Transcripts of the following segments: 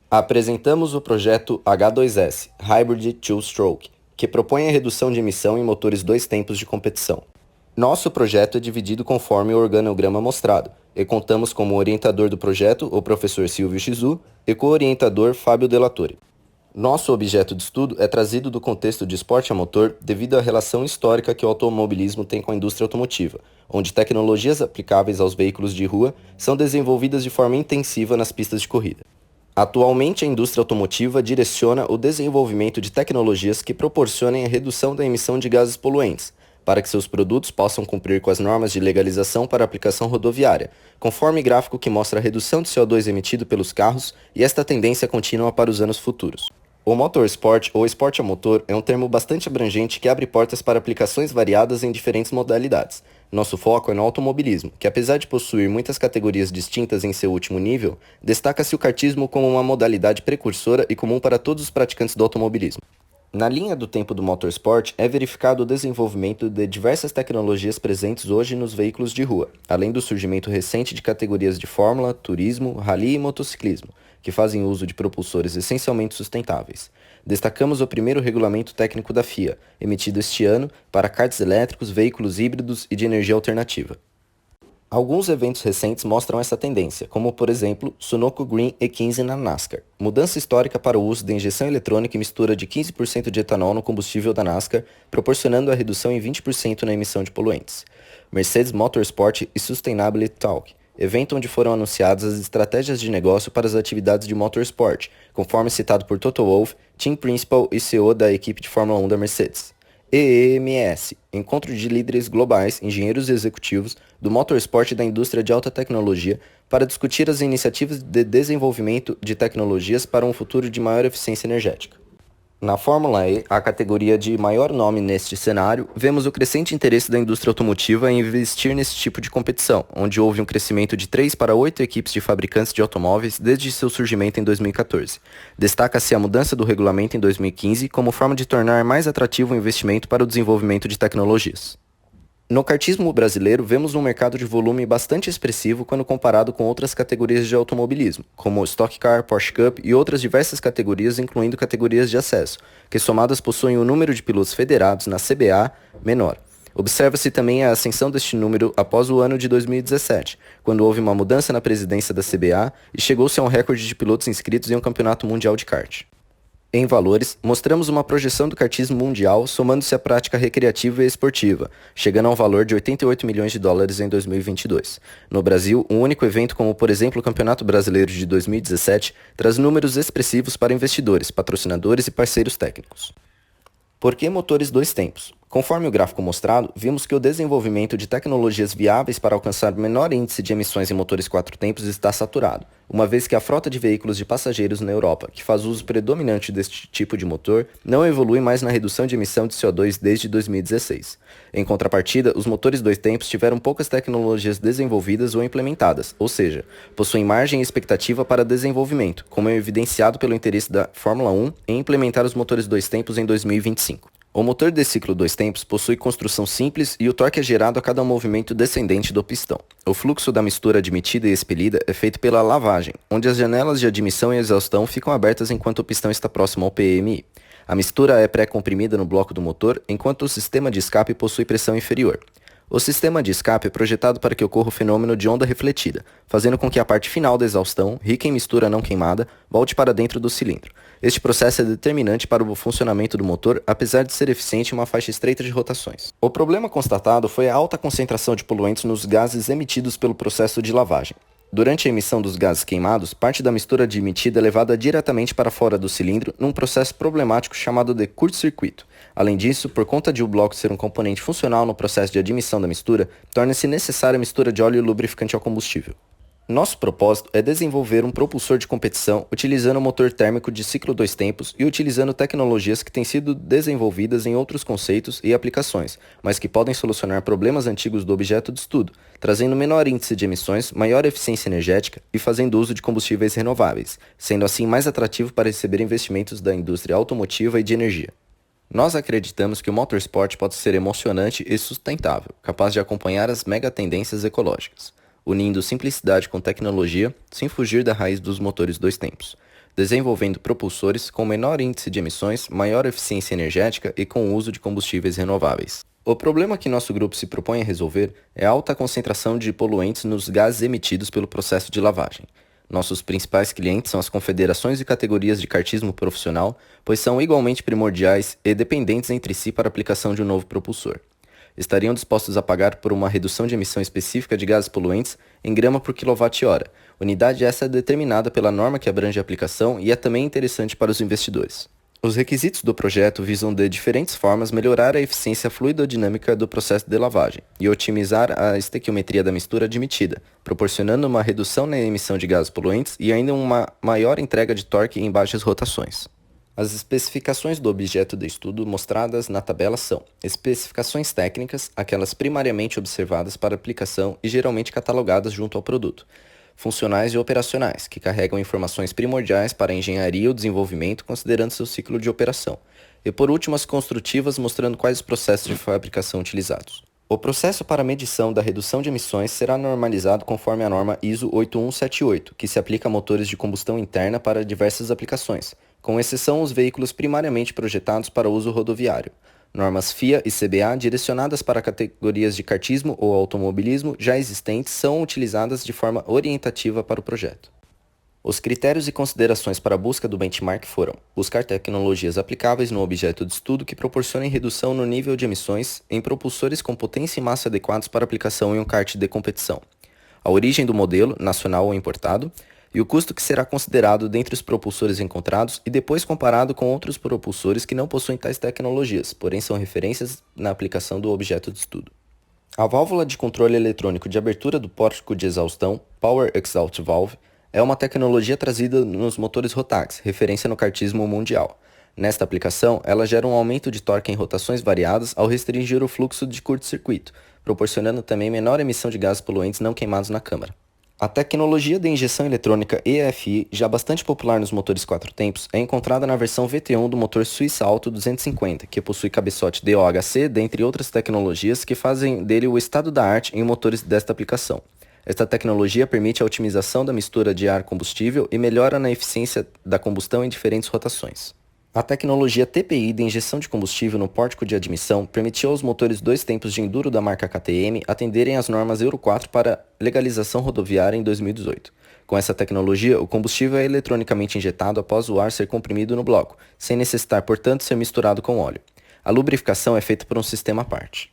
Apresentamos o projeto H2S, Hybrid Two-Stroke, que propõe a redução de emissão em motores dois tempos de competição. Nosso projeto é dividido conforme o organograma mostrado, e contamos como orientador do projeto o professor Silvio Shizu e co-orientador Fábio Delatorre. Nosso objeto de estudo é trazido do contexto de esporte a motor devido à relação histórica que o automobilismo tem com a indústria automotiva, onde tecnologias aplicáveis aos veículos de rua são desenvolvidas de forma intensiva nas pistas de corrida. Atualmente, a indústria automotiva direciona o desenvolvimento de tecnologias que proporcionem a redução da emissão de gases poluentes, para que seus produtos possam cumprir com as normas de legalização para aplicação rodoviária, conforme gráfico que mostra a redução de CO2 emitido pelos carros e esta tendência contínua para os anos futuros. O motorsport ou esporte a motor é um termo bastante abrangente que abre portas para aplicações variadas em diferentes modalidades. Nosso foco é no automobilismo, que apesar de possuir muitas categorias distintas em seu último nível, destaca-se o kartismo como uma modalidade precursora e comum para todos os praticantes do automobilismo. Na linha do tempo do motorsport, é verificado o desenvolvimento de diversas tecnologias presentes hoje nos veículos de rua, além do surgimento recente de categorias de fórmula, turismo, rally e motociclismo, que fazem uso de propulsores essencialmente sustentáveis. Destacamos o primeiro regulamento técnico da FIA, emitido este ano, para karts elétricos, veículos híbridos e de energia alternativa. Alguns eventos recentes mostram essa tendência, como por exemplo, Sunoco Green E15 na NASCAR, mudança histórica para o uso da injeção eletrônica e mistura de 15% de etanol no combustível da NASCAR, proporcionando a redução em 20% na emissão de poluentes. Mercedes Motorsport e Sustainability Talk, evento onde foram anunciadas as estratégias de negócio para as atividades de motorsport, conforme citado por Toto Wolff, Team Principal e CEO da equipe de Fórmula 1 da Mercedes. EEMS, Encontro de Líderes Globais, Engenheiros e Executivos do Motorsport e da Indústria de Alta Tecnologia para discutir as iniciativas de desenvolvimento de tecnologias para um futuro de maior eficiência energética. Na Fórmula E, a categoria de maior nome neste cenário, vemos o crescente interesse da indústria automotiva em investir nesse tipo de competição, onde houve um crescimento de 3 para 8 equipes de fabricantes de automóveis desde seu surgimento em 2014. Destaca-se a mudança do regulamento em 2015 como forma de tornar mais atrativo o investimento para o desenvolvimento de tecnologias. No kartismo brasileiro, vemos um mercado de volume bastante expressivo quando comparado com outras categorias de automobilismo, como Stock Car, Porsche Cup e outras diversas categorias, incluindo categorias de acesso, que somadas possuem um número de pilotos federados na CBA menor. Observa-se também a ascensão deste número após o ano de 2017, quando houve uma mudança na presidência da CBA e chegou-se a um recorde de pilotos inscritos em um campeonato mundial de kart. Em valores, mostramos uma projeção do kartismo mundial somando-se à prática recreativa e esportiva, chegando a um valor de 88 milhões de dólares em 2022. No Brasil, um único evento como, por exemplo, o Campeonato Brasileiro de 2017 traz números expressivos para investidores, patrocinadores e parceiros técnicos. Por que motores dois tempos? Conforme o gráfico mostrado, vimos que o desenvolvimento de tecnologias viáveis para alcançar menor índice de emissões em motores quatro tempos está saturado, uma vez que a frota de veículos de passageiros na Europa, que faz uso predominante deste tipo de motor, não evolui mais na redução de emissão de CO2 desde 2016. Em contrapartida, os motores dois tempos tiveram poucas tecnologias desenvolvidas ou implementadas, ou seja, possuem margem e expectativa para desenvolvimento, como é evidenciado pelo interesse da Fórmula 1 em implementar os motores dois tempos em 2025. O motor de ciclo dois tempos possui construção simples e o torque é gerado a cada movimento descendente do pistão. O fluxo da mistura admitida e expelida é feito pela lavagem, onde as janelas de admissão e exaustão ficam abertas enquanto o pistão está próximo ao PMI. A mistura é pré-comprimida no bloco do motor, enquanto o sistema de escape possui pressão inferior. O sistema de escape é projetado para que ocorra o fenômeno de onda refletida, fazendo com que a parte final da exaustão, rica em mistura não queimada, volte para dentro do cilindro. Este processo é determinante para o funcionamento do motor, apesar de ser eficiente em uma faixa estreita de rotações. O problema constatado foi a alta concentração de poluentes nos gases emitidos pelo processo de lavagem. Durante a emissão dos gases queimados, parte da mistura admitida é levada diretamente para fora do cilindro num processo problemático chamado de curto-circuito. Além disso, por conta de o bloco ser um componente funcional no processo de admissão da mistura, torna-se necessária a mistura de óleo lubrificante ao combustível. Nosso propósito é desenvolver um propulsor de competição utilizando um motor térmico de ciclo dois tempos e utilizando tecnologias que têm sido desenvolvidas em outros conceitos e aplicações, mas que podem solucionar problemas antigos do objeto de estudo, trazendo menor índice de emissões, maior eficiência energética e fazendo uso de combustíveis renováveis, sendo assim mais atrativo para receber investimentos da indústria automotiva e de energia. Nós acreditamos que o motorsport pode ser emocionante e sustentável, capaz de acompanhar as mega tendências ecológicas, unindo simplicidade com tecnologia, sem fugir da raiz dos motores dois tempos. desenvolvendo propulsores com menor índice de emissões, maior eficiência energética e com o uso de combustíveis renováveis. O problema que nosso grupo se propõe a resolver é a alta concentração de poluentes nos gases emitidos pelo processo de lavagem. Nossos principais clientes são as confederações e categorias de kartismo profissional, pois são igualmente primordiais e dependentes entre si para a aplicação de um novo propulsor. Estariam dispostos a pagar por uma redução de emissão específica de gases poluentes em grama por quilowatt-hora, unidade essa determinada pela norma que abrange a aplicação e é também interessante para os investidores. Os requisitos do projeto visam de diferentes formas melhorar a eficiência fluidodinâmica do processo de lavagem e otimizar a estequiometria da mistura admitida, proporcionando uma redução na emissão de gases poluentes e ainda uma maior entrega de torque em baixas rotações. As especificações do objeto de estudo mostradas na tabela são especificações técnicas, aquelas primariamente observadas para aplicação e geralmente catalogadas junto ao produto, funcionais e operacionais, que carregam informações primordiais para a engenharia e o desenvolvimento considerando seu ciclo de operação, e por último as construtivas mostrando quais os processos de fabricação utilizados. O processo para medição da redução de emissões será normalizado conforme a norma ISO 8178, que se aplica a motores de combustão interna para diversas aplicações, com exceção os veículos primariamente projetados para uso rodoviário. Normas FIA e CBA direcionadas para categorias de kartismo ou automobilismo já existentes são utilizadas de forma orientativa para o projeto. Os critérios e considerações para a busca do benchmark foram buscar tecnologias aplicáveis no objeto de estudo que proporcionem redução no nível de emissões em propulsores com potência e massa adequados para aplicação em um kart de competição, a origem do modelo, nacional ou importado, e o custo que será considerado dentre os propulsores encontrados e depois comparado com outros propulsores que não possuem tais tecnologias, porém são referências na aplicação do objeto de estudo. A válvula de controle eletrônico de abertura do pórtico de exaustão, Power Exhaust Valve, é uma tecnologia trazida nos motores Rotax, referência no kartismo mundial. Nesta aplicação, ela gera um aumento de torque em rotações variadas ao restringir o fluxo de curto-circuito, proporcionando também menor emissão de gases poluentes não queimados na câmara. A tecnologia de injeção eletrônica EFI, já bastante popular nos motores 4 tempos, é encontrada na versão VT1 do motor Swiss Auto 250, que possui cabeçote DOHC, dentre outras tecnologias que fazem dele o estado da arte em motores desta aplicação. Esta tecnologia permite a otimização da mistura de ar-combustível e melhora na eficiência da combustão em diferentes rotações. A tecnologia TPI de injeção de combustível no pórtico de admissão permitiu aos motores 2 tempos de enduro da marca KTM atenderem às normas Euro 4 para legalização rodoviária em 2018. Com essa tecnologia, o combustível é eletronicamente injetado após o ar ser comprimido no bloco, sem necessitar, portanto, ser misturado com óleo. A lubrificação é feita por um sistema à parte.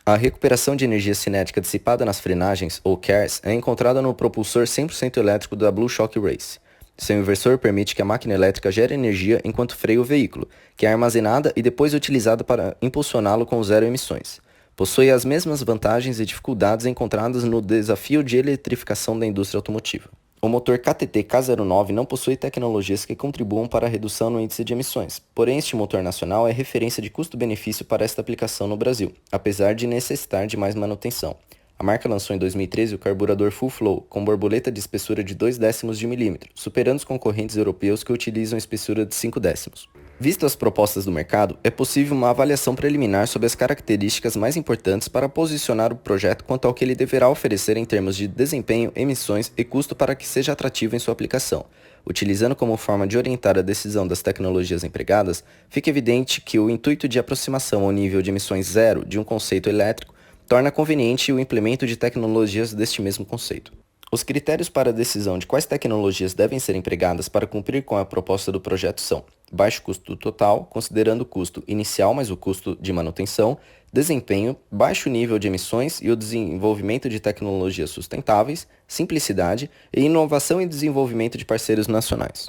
A recuperação de energia cinética dissipada nas frenagens, ou CARS, é encontrada no propulsor 100% elétrico da Blue Shock Race. Seu inversor permite que a máquina elétrica gere energia enquanto freia o veículo, que é armazenada e depois utilizada para impulsioná-lo com zero emissões. Possui as mesmas vantagens e dificuldades encontradas no desafio de eletrificação da indústria automotiva. O motor KTT K09 não possui tecnologias que contribuam para a redução no índice de emissões, porém este motor nacional é referência de custo-benefício para esta aplicação no Brasil, apesar de necessitar de mais manutenção. A marca lançou em 2013 o carburador Full Flow, com borboleta de espessura de 0,2 de milímetro, superando os concorrentes europeus que utilizam espessura de 0,5. Visto as propostas do mercado, é possível uma avaliação preliminar sobre as características mais importantes para posicionar o projeto quanto ao que ele deverá oferecer em termos de desempenho, emissões e custo para que seja atrativo em sua aplicação. Utilizando como forma de orientar a decisão das tecnologias empregadas, fica evidente que o intuito de aproximação ao nível de emissões zero de um conceito elétrico torna conveniente o implemento de tecnologias deste mesmo conceito. Os critérios para a decisão de quais tecnologias devem ser empregadas para cumprir com a proposta do projeto são baixo custo total, considerando o custo inicial mais o custo de manutenção, desempenho, baixo nível de emissões e o desenvolvimento de tecnologias sustentáveis, simplicidade e inovação e desenvolvimento de parceiros nacionais.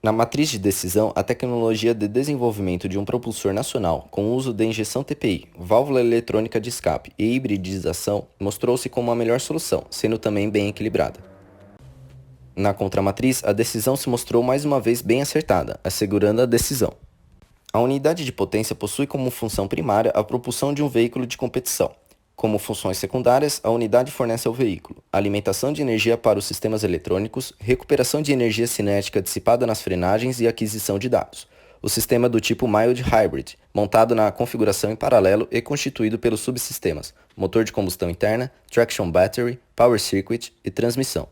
Na matriz de decisão, a tecnologia de desenvolvimento de um propulsor nacional com uso de injeção TPI, válvula eletrônica de escape e hibridização mostrou-se como a melhor solução, sendo também bem equilibrada. Na contramatriz, a decisão se mostrou mais uma vez bem acertada, assegurando a decisão. A unidade de potência possui como função primária a propulsão de um veículo de competição. Como funções secundárias, a unidade fornece ao veículo alimentação de energia para os sistemas eletrônicos, recuperação de energia cinética dissipada nas frenagens e aquisição de dados. O sistema do tipo Mild Hybrid, montado na configuração em paralelo e constituído pelos subsistemas motor de combustão interna, traction battery, power circuit e transmissão.